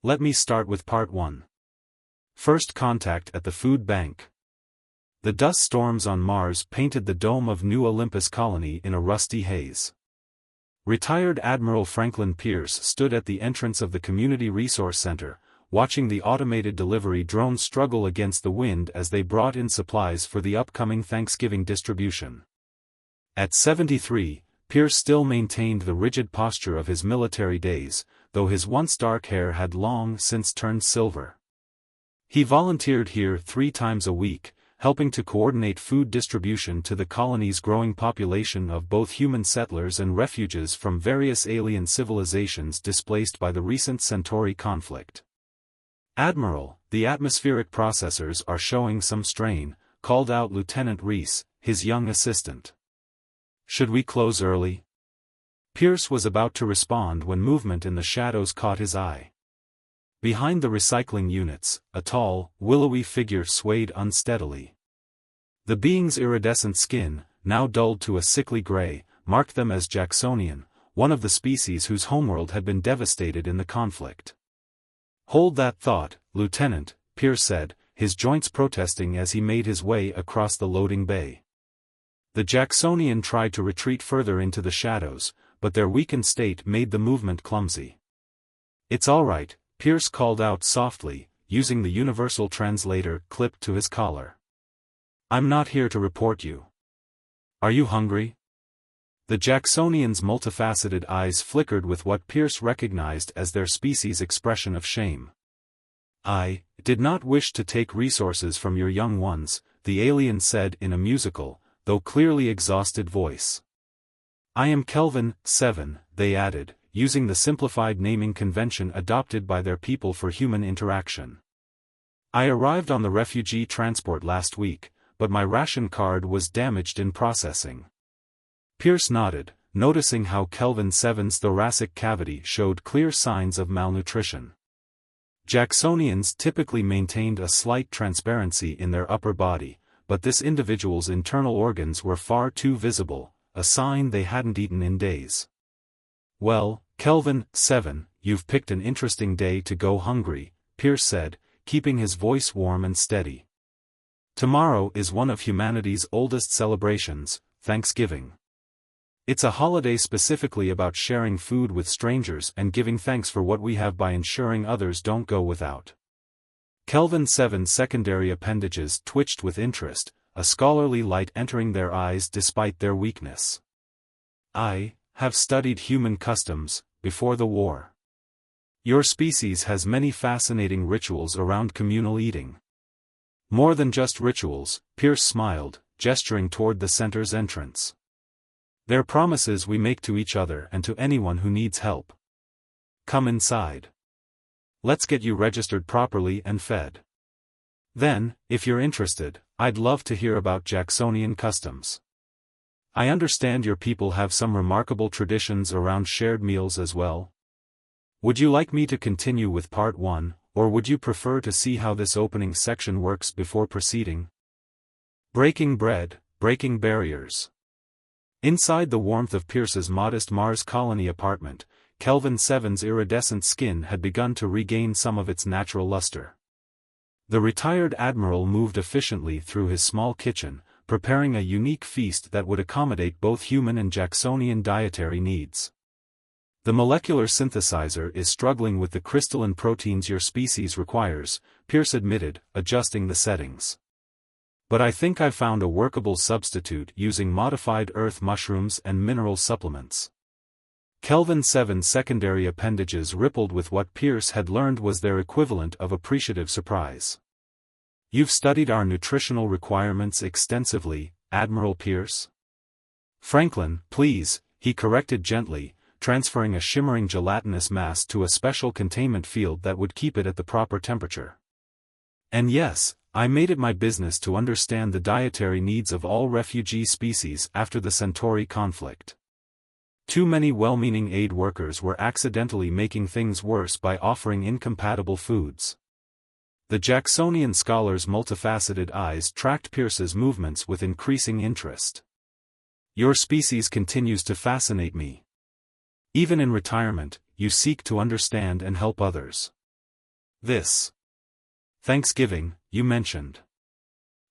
Let me start with part 1. First contact at the food bank. The dust storms on Mars painted the dome of New Olympus colony in a rusty haze. Retired Admiral Franklin Pierce stood at the entrance of the Community Resource Center, watching the automated delivery drones struggle against the wind as they brought in supplies for the upcoming Thanksgiving distribution. At 73, Pierce still maintained the rigid posture of his military days, though his once dark hair had long since turned silver. He volunteered here 3 times a week, helping to coordinate food distribution to the colony's growing population of both human settlers and refugees from various alien civilizations displaced by the recent Centauri conflict. "Admiral, the atmospheric processors are showing some strain," called out Lieutenant Reese, his young assistant. "Should we close early?" Pierce was about to respond when movement in the shadows caught his eye. Behind the recycling units, a tall, willowy figure swayed unsteadily. The being's iridescent skin, now dulled to a sickly gray, marked them as Jacksonian, one of the species whose homeworld had been devastated in the conflict. "Hold that thought, Lieutenant," Pierce said, his joints protesting as he made his way across the loading bay. The Jacksonian tried to retreat further into the shadows, but their weakened state made the movement clumsy. "It's all right," Pierce called out softly, using the universal translator clipped to his collar. "I'm not here to report you. Are you hungry?" The Jacksonian's multifaceted eyes flickered with what Pierce recognized as their species' expression of shame. "I did not wish to take resources from your young ones," the alien said in a musical, though clearly exhausted voice. "I am Kelvin 7, they added, using the simplified naming convention adopted by their people for human interaction. "I arrived on the refugee transport last week, but my ration card was damaged in processing." Pierce nodded, noticing how Kelvin 7's thoracic cavity showed clear signs of malnutrition. Jacksonians typically maintained a slight transparency in their upper body, but this individual's internal organs were far too visible, a sign they hadn't eaten in days. "Well, Kelvin 7, you've picked an interesting day to go hungry," Pierce said, keeping his voice warm and steady. "Tomorrow is one of humanity's oldest celebrations, Thanksgiving. It's a holiday specifically about sharing food with strangers and giving thanks for what we have by ensuring others don't go without." Kelvin 7's secondary appendages twitched with interest, a scholarly light entering their eyes despite their weakness. "I have studied human customs before the war. Your species has many fascinating rituals around communal eating." "More than just rituals," Pierce smiled, gesturing toward the center's entrance. "They're promises we make to each other and to anyone who needs help. Come inside. Let's get you registered properly and fed. Then, if you're interested, I'd love to hear about Jacksonian customs. I understand your people have some remarkable traditions around shared meals as well. Would you like me to continue with part 1, or would you prefer to see how this opening section works before proceeding?" Breaking bread, breaking barriers. Inside the warmth of Pierce's modest Mars colony apartment, Kelvin 7's iridescent skin had begun to regain some of its natural luster. The retired admiral moved efficiently through his small kitchen, preparing a unique feast that would accommodate both human and Jacksonian dietary needs. "The molecular synthesizer is struggling with the crystalline proteins your species requires," Pierce admitted, adjusting the settings. "But I think I've found a workable substitute using modified earth mushrooms and mineral supplements." Kelvin 7's secondary appendages rippled with what Pierce had learned was their equivalent of appreciative surprise. "You've studied our nutritional requirements extensively, Admiral Pierce?" "Franklin, please," he corrected gently, transferring a shimmering gelatinous mass to a special containment field that would keep it at the proper temperature. "And yes, I made it my business to understand the dietary needs of all refugee species after the Centauri conflict. Too many well-meaning aid workers were accidentally making things worse by offering incompatible foods." The Jacksonian scholar's multifaceted eyes tracked Pierce's movements with increasing interest. "Your species continues to fascinate me. Even in retirement, you seek to understand and help others. This Thanksgiving, you mentioned.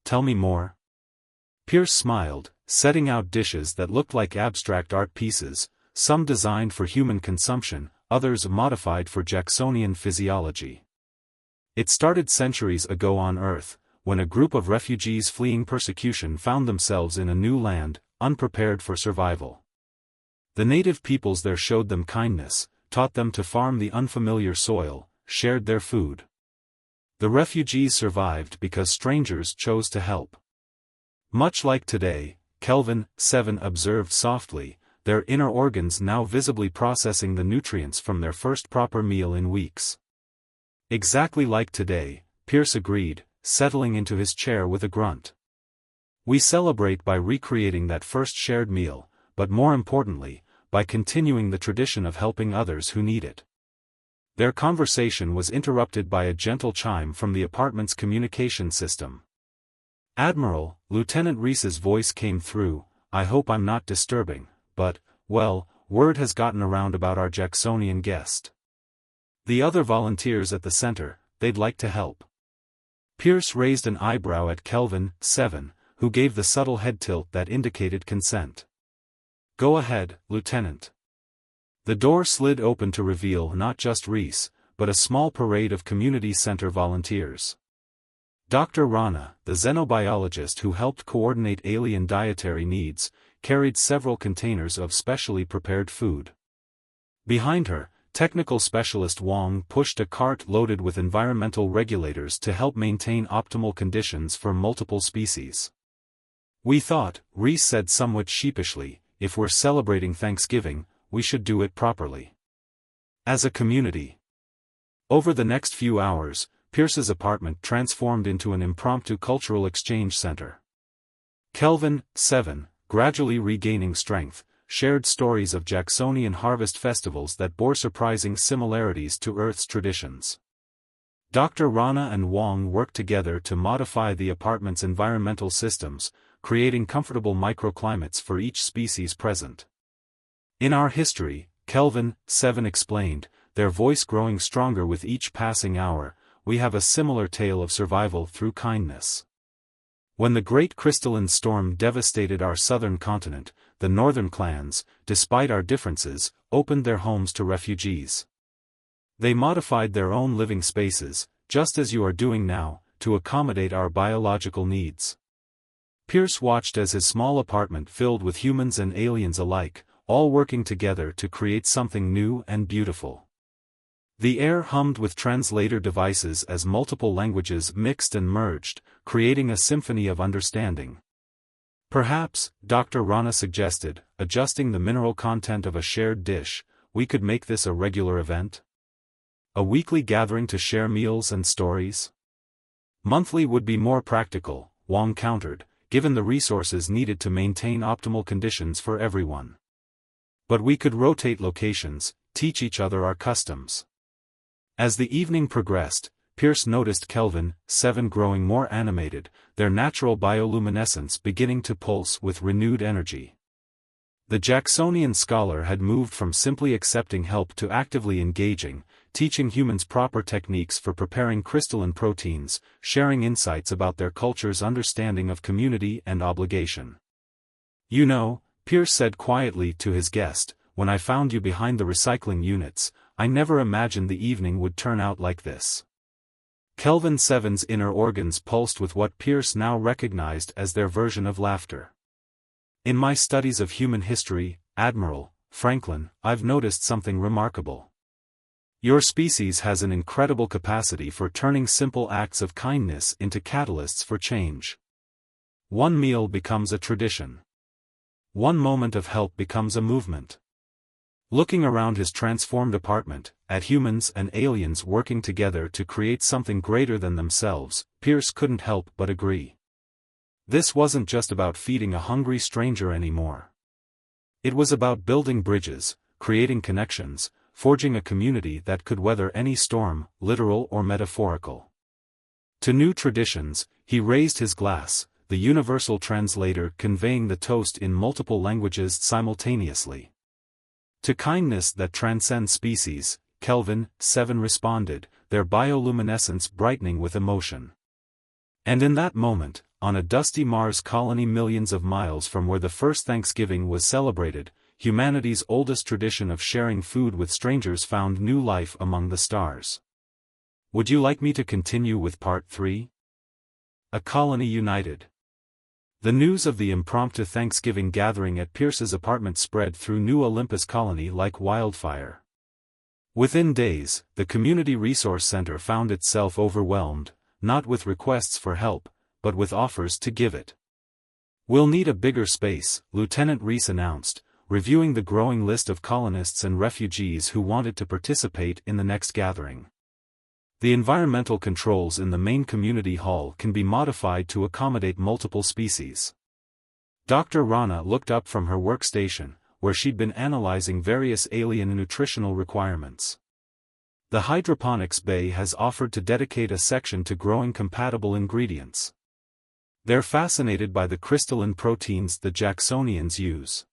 Tell me more. Pierce smiled, setting out dishes that looked like abstract art pieces, some designed for human consumption, others modified for Jacksonian physiology. It started centuries ago on Earth, when a group of refugees fleeing persecution found themselves in a new land, unprepared for survival. The native peoples there showed them kindness, taught them to farm the unfamiliar soil, shared their food. The refugees survived because strangers chose to help. Much like today, Kelvin 7 observed softly, their inner organs now visibly processing the nutrients from their first proper meal in weeks. Exactly like today, Pierce agreed, settling into his chair with a grunt. We celebrate by recreating that first shared meal, but more importantly, by continuing the tradition of helping others who need it. Their conversation was interrupted by a gentle chime from the apartment's communication system. "Admiral," Lieutenant Reese's voice came through, "I hope I'm not disturbing, but, well, word has gotten around about our Jacksonian guest. The other volunteers at the center, they'd like to help." Pierce raised an eyebrow at Kelvin 7, who gave the subtle head tilt that indicated consent. "Go ahead, Lieutenant." The door slid open to reveal not just Reese, but a small parade of community center volunteers. Dr. Rana, the xenobiologist who helped coordinate alien dietary needs, carried several containers of specially prepared food. Behind her, technical specialist Wong pushed a cart loaded with environmental regulators to help maintain optimal conditions for multiple species. "We thought," Reese said somewhat sheepishly, "if we're celebrating Thanksgiving, we should do it properly. As a community." Over the next few hours, Pierce's apartment transformed into an impromptu cultural exchange center. Kelvin 7, gradually regaining strength, shared stories of Jacksonian harvest festivals that bore surprising similarities to Earth's traditions. Dr. Rana and Wong worked together to modify the apartment's environmental systems, creating comfortable microclimates for each species present. "In our history," Kelvin 7 explained, their voice growing stronger with each passing hour, "we have a similar tale of survival through kindness. When the Great Crystalline Storm devastated our southern continent, the northern clans, despite our differences, opened their homes to refugees. They modified their own living spaces, just as you are doing now, to accommodate our biological needs." Pierce watched as his small apartment filled with humans and aliens alike, all working together to create something new and beautiful. The air hummed with translator devices as multiple languages mixed and merged, creating a symphony of understanding. "Perhaps," Dr. Rana suggested, adjusting the mineral content of a shared dish, "we could make this a regular event? A weekly gathering to share meals and stories?" "Monthly would be more practical," Wong countered, "given the resources needed to maintain optimal conditions for everyone. But we could rotate locations, teach each other our customs." As the evening progressed, Pierce noticed Kelvin 7 growing more animated, their natural bioluminescence beginning to pulse with renewed energy. The Jacksonian scholar had moved from simply accepting help to actively engaging, teaching humans proper techniques for preparing crystalline proteins, sharing insights about their culture's understanding of community and obligation. "You know," Pierce said quietly to his guest, "when I found you behind the recycling units, I never imagined the evening would turn out like this." Kelvin 7's inner organs pulsed with what Pierce now recognized as their version of laughter. "In my studies of human history, Admiral Franklin, I've noticed something remarkable. Your species has an incredible capacity for turning simple acts of kindness into catalysts for change. One meal becomes a tradition. One moment of help becomes a movement." Looking around his transformed apartment, at humans and aliens working together to create something greater than themselves, Pierce couldn't help but agree. This wasn't just about feeding a hungry stranger anymore. It was about building bridges, creating connections, forging a community that could weather any storm, literal or metaphorical. To new traditions, he raised his glass, the universal translator conveying the toast in multiple languages simultaneously. "To kindness that transcends species," Kelvin 7 responded, their bioluminescence brightening with emotion. And in that moment, on a dusty Mars colony millions of miles from where the first Thanksgiving was celebrated, humanity's oldest tradition of sharing food with strangers found new life among the stars. Would you like me to continue with part 3? A colony united. The news of the impromptu Thanksgiving gathering at Pierce's apartment spread through New Olympus colony like wildfire. Within days, the Community Resource Center found itself overwhelmed, not with requests for help, but with offers to give it. "We'll need a bigger space," Lieutenant Reese announced, reviewing the growing list of colonists and refugees who wanted to participate in the next gathering. The environmental controls in the main community hall can be modified to accommodate multiple species. Dr. Rana looked up from her workstation, where she'd been analyzing various alien nutritional requirements. The hydroponics bay has offered to dedicate a section to growing compatible ingredients. They're fascinated by the crystalline proteins the Jacksonians use.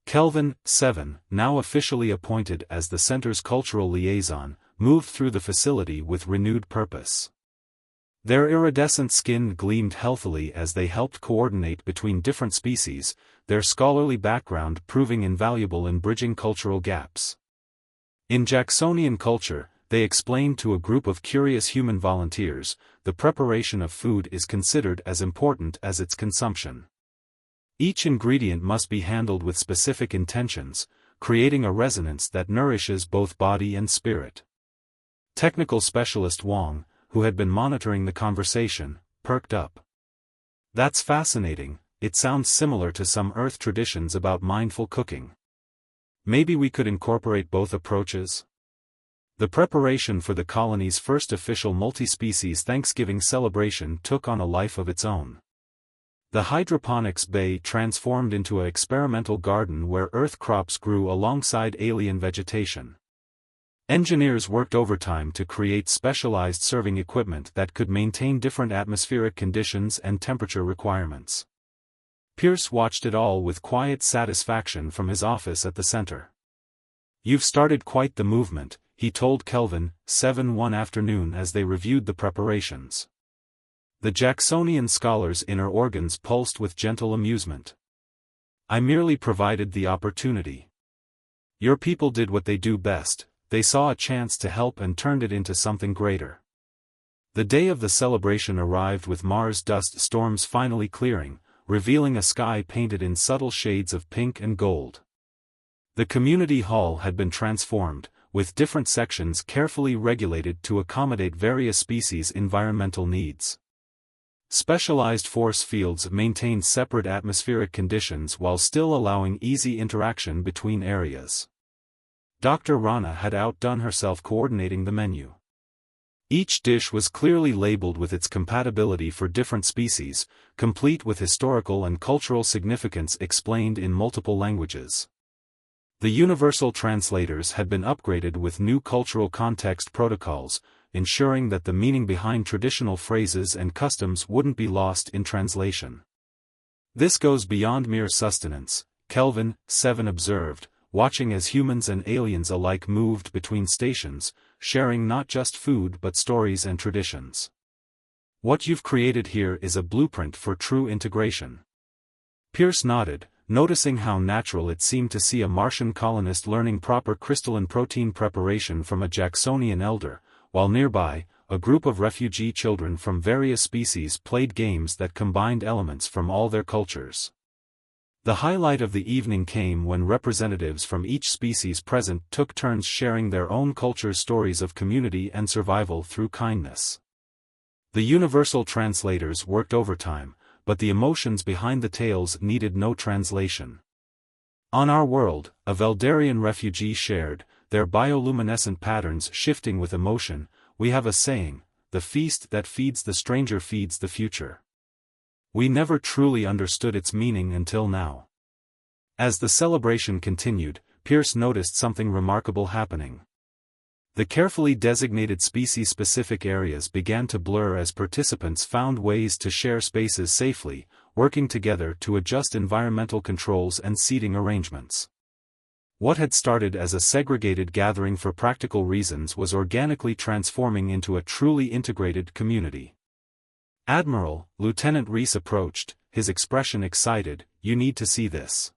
Kelvin, 7, now officially appointed as the center's cultural liaison, moved through the facility with renewed purpose. Their iridescent skin gleamed healthily as they helped coordinate between different species, their scholarly background proving invaluable in bridging cultural gaps. In Jacksonian culture, they explained to a group of curious human volunteers, the preparation of food is considered as important as its consumption. Each ingredient must be handled with specific intentions, creating a resonance that nourishes both body and spirit. Technical specialist Wong, who had been monitoring the conversation, perked up. "That's fascinating, it sounds similar to some Earth traditions about mindful cooking. Maybe we could incorporate both approaches?" The preparation for the colony's first official multi-species Thanksgiving celebration took on a life of its own. The hydroponics bay transformed into an experimental garden where Earth crops grew alongside alien vegetation. Engineers worked overtime to create specialized serving equipment that could maintain different atmospheric conditions and temperature requirements. Pierce watched it all with quiet satisfaction from his office at the center. "You've started quite the movement," he told Kelvin, 7, one afternoon as they reviewed the preparations. The Jacksonian scholar's inner organs pulsed with gentle amusement. "I merely provided the opportunity. Your people did what they do best, they saw a chance to help and turned it into something greater." The day of the celebration arrived with Mars dust storms finally clearing, revealing a sky painted in subtle shades of pink and gold. The community hall had been transformed, with different sections carefully regulated to accommodate various species' environmental needs. Specialized force fields maintained separate atmospheric conditions while still allowing easy interaction between areas. Dr. Rana had outdone herself coordinating the menu. Each dish was clearly labeled with its compatibility for different species, complete with historical and cultural significance explained in multiple languages. The universal translators had been upgraded with new cultural context protocols, ensuring that the meaning behind traditional phrases and customs wouldn't be lost in translation. "This goes beyond mere sustenance," Kelvin, 7 observed, watching as humans and aliens alike moved between stations, sharing not just food but stories and traditions. "What you've created here is a blueprint for true integration." Pierce nodded, noticing how natural it seemed to see a Martian colonist learning proper crystalline protein preparation from a Jacksonian elder, while nearby, a group of refugee children from various species played games that combined elements from all their cultures. The highlight of the evening came when representatives from each species present took turns sharing their own culture's stories of community and survival through kindness. The universal translators worked overtime, but the emotions behind the tales needed no translation. "On our world," a Veldarian refugee shared, their bioluminescent patterns shifting with emotion, "we have a saying, the feast that feeds the stranger feeds the future. We never truly understood its meaning until now." As the celebration continued, Pierce noticed something remarkable happening. The carefully designated species-specific areas began to blur as participants found ways to share spaces safely, working together to adjust environmental controls and seating arrangements. What had started as a segregated gathering for practical reasons was organically transforming into a truly integrated community. "Admiral," Lieutenant Reese approached, his expression excited, "you need to see this.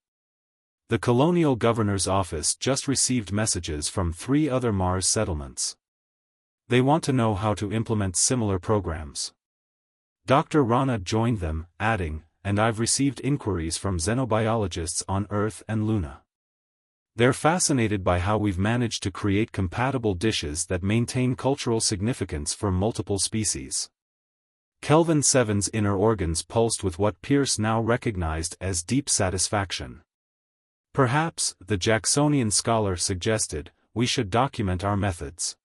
The Colonial Governor's Office just received messages from 3 other Mars settlements. They want to know how to implement similar programs." Dr. Rana joined them, adding, "And I've received inquiries from xenobiologists on Earth and Luna. They're fascinated by how we've managed to create compatible dishes that maintain cultural significance for multiple species." Kelvin 7's inner organs pulsed with what Pierce now recognized as deep satisfaction. "Perhaps," the Jacksonian scholar suggested, "we should document our methods.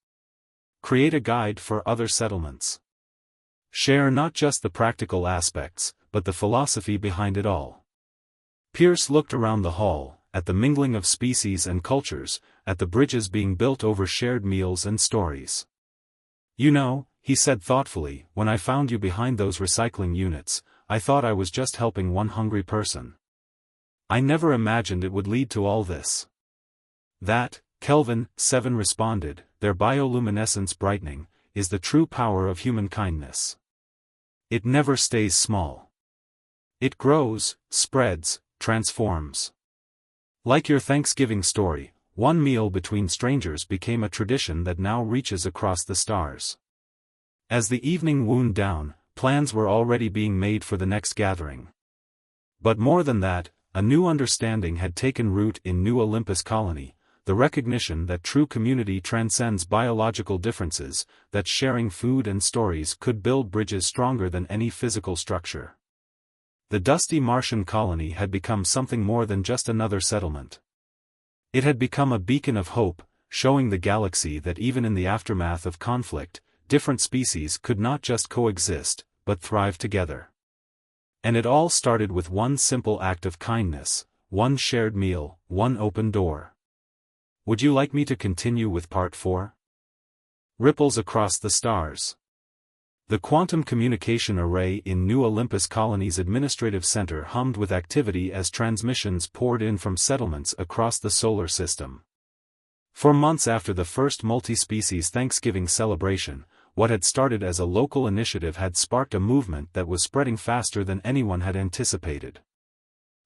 Create a guide for other settlements. Share not just the practical aspects, but the philosophy behind it all." Pierce looked around the hall, at the mingling of species and cultures, at the bridges being built over shared meals and stories. "You know," he said thoughtfully, "when I found you behind those recycling units, I thought I was just helping one hungry person. I never imagined it would lead to all this." "That," Kelvin 7 responded, "their bioluminescence brightening, is the true power of human kindness. It never stays small. It grows, spreads, transforms. Like your Thanksgiving story, one meal between strangers became a tradition that now reaches across the stars." As the evening wound down, plans were already being made for the next gathering. But more than that, a new understanding had taken root in New Olympus Colony, the recognition that true community transcends biological differences, that sharing food and stories could build bridges stronger than any physical structure. The dusty Martian colony had become something more than just another settlement. It had become a beacon of hope, showing the galaxy that even in the aftermath of conflict, different species could not just coexist, but thrive together. And it all started with one simple act of kindness, one shared meal, one open door. Would you like me to continue with part 4? Ripples across the stars. The quantum communication array in New Olympus Colony's administrative center hummed with activity as transmissions poured in from settlements across the solar system. For months after the first multi-species Thanksgiving celebration, what had started as a local initiative had sparked a movement that was spreading faster than anyone had anticipated.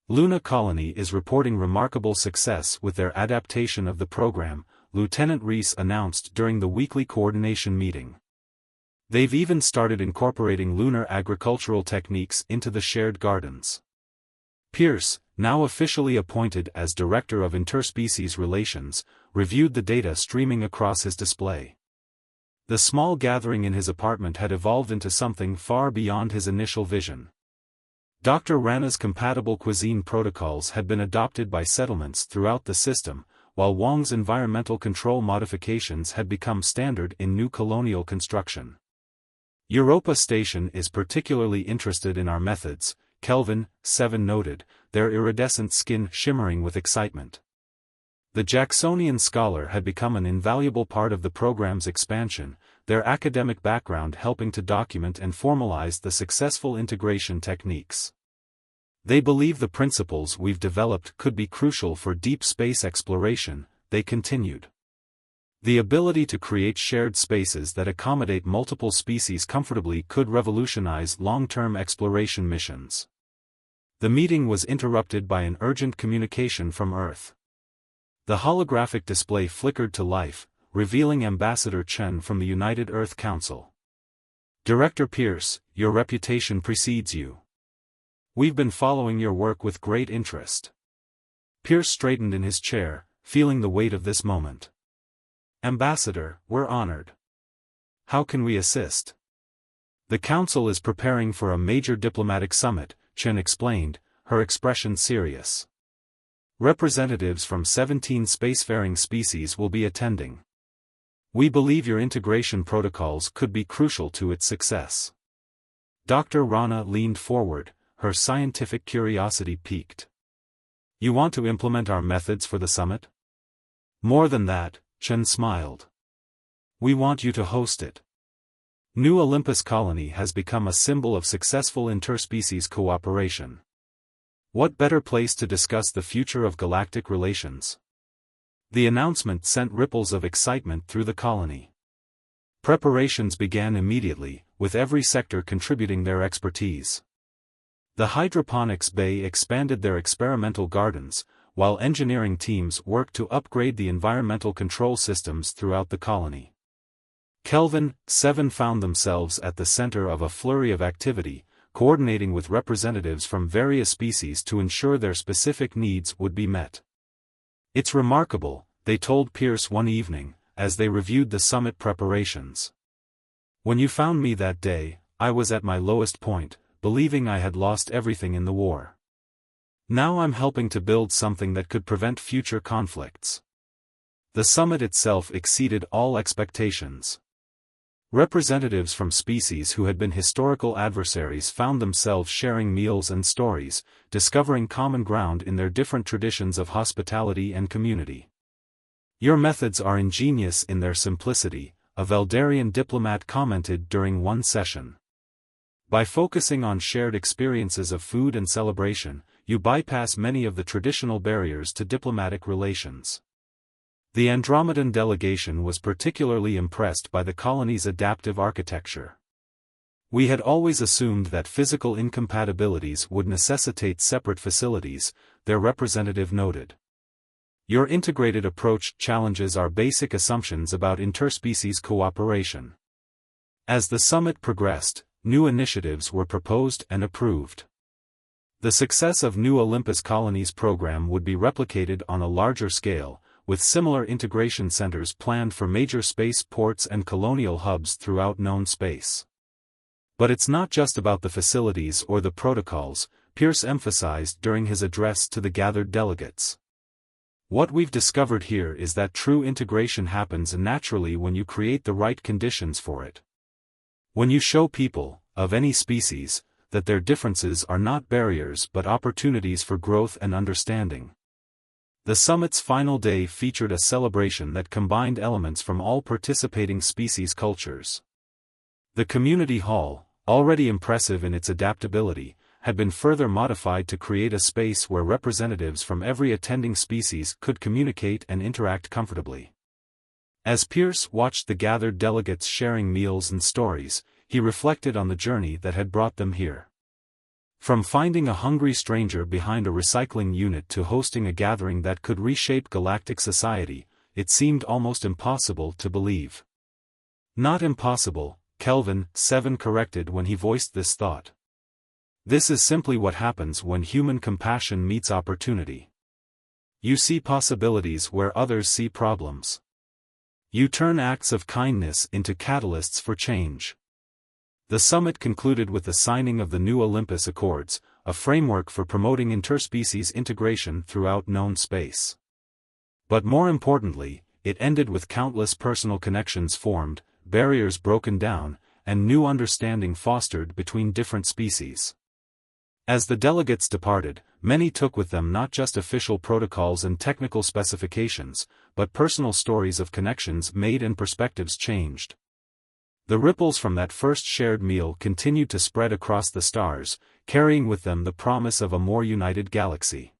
Luna Colony is reporting remarkable success with their adaptation of the program, Lieutenant Reese announced during the weekly coordination meeting. They've even started incorporating lunar agricultural techniques into the shared gardens. Pierce, now officially appointed as Director of Interspecies Relations, reviewed the data streaming across his display. The small gathering in his apartment had evolved into something far beyond his initial vision. Dr. Rana's compatible cuisine protocols had been adopted by settlements throughout the system, while Wong's environmental control modifications had become standard in new colonial construction. "Europa Station is particularly interested in our methods," Kelvin 7 noted, their iridescent skin shimmering with excitement. The Jacksonian scholar had become an invaluable part of the program's expansion, their academic background helping to document and formalize the successful integration techniques. "They believe the principles we've developed could be crucial for deep space exploration," they continued. "The ability to create shared spaces that accommodate multiple species comfortably could revolutionize long-term exploration missions." The meeting was interrupted by an urgent communication from Earth. The holographic display flickered to life, revealing Ambassador Chen from the United Earth Council. "Director Pierce, your reputation precedes you. We've been following your work with great interest." Pierce straightened in his chair, feeling the weight of this moment. "Ambassador, we're honored. How can we assist?" "The Council is preparing for a major diplomatic summit," Chen explained, her expression serious. "Representatives from 17 spacefaring species will be attending. We believe your integration protocols could be crucial to its success." Dr. Rana leaned forward, her scientific curiosity piqued. "You want to implement our methods for the summit?" "More than that," Chen smiled. "We want you to host it. New Olympus Colony has become a symbol of successful interspecies cooperation. What better place to discuss the future of galactic relations?" The announcement sent ripples of excitement through the colony. Preparations began immediately, with every sector contributing their expertise. The hydroponics bay expanded their experimental gardens, while engineering teams worked to upgrade the environmental control systems throughout the colony. Kelvin, 7 found themselves at the center of a flurry of activity, coordinating with representatives from various species to ensure their specific needs would be met. "It's remarkable," they told Pierce one evening, as they reviewed the summit preparations. "When you found me that day, I was at my lowest point, believing I had lost everything in the war. Now I'm helping to build something that could prevent future conflicts." The summit itself exceeded all expectations. Representatives from species who had been historical adversaries found themselves sharing meals and stories, discovering common ground in their different traditions of hospitality and community. "Your methods are ingenious in their simplicity," a Veldarian diplomat commented during one session. "By focusing on shared experiences of food and celebration, you bypass many of the traditional barriers to diplomatic relations." The Andromedan delegation was particularly impressed by the colony's adaptive architecture. "We had always assumed that physical incompatibilities would necessitate separate facilities," their representative noted. "Your integrated approach challenges our basic assumptions about interspecies cooperation." As the summit progressed, new initiatives were proposed and approved. The success of New Olympus Colony's program would be replicated on a larger scale, with similar integration centers planned for major space ports and colonial hubs throughout known space. "But it's not just about the facilities or the protocols," Pierce emphasized during his address to the gathered delegates. "What we've discovered here is that true integration happens naturally when you create the right conditions for it. When you show people, of any species, that their differences are not barriers but opportunities for growth and understanding." The summit's final day featured a celebration that combined elements from all participating species cultures. The community hall, already impressive in its adaptability, had been further modified to create a space where representatives from every attending species could communicate and interact comfortably. As Pierce watched the gathered delegates sharing meals and stories, he reflected on the journey that had brought them here. From finding a hungry stranger behind a recycling unit to hosting a gathering that could reshape galactic society, it seemed almost impossible to believe. "Not impossible," Kelvin, 7 corrected when he voiced this thought. "This is simply what happens when human compassion meets opportunity. You see possibilities where others see problems. You turn acts of kindness into catalysts for change." The summit concluded with the signing of the New Olympus Accords, a framework for promoting interspecies integration throughout known space. But more importantly, it ended with countless personal connections formed, barriers broken down, and new understanding fostered between different species. As the delegates departed, many took with them not just official protocols and technical specifications, but personal stories of connections made and perspectives changed. The ripples from that first shared meal continued to spread across the stars, carrying with them the promise of a more united galaxy.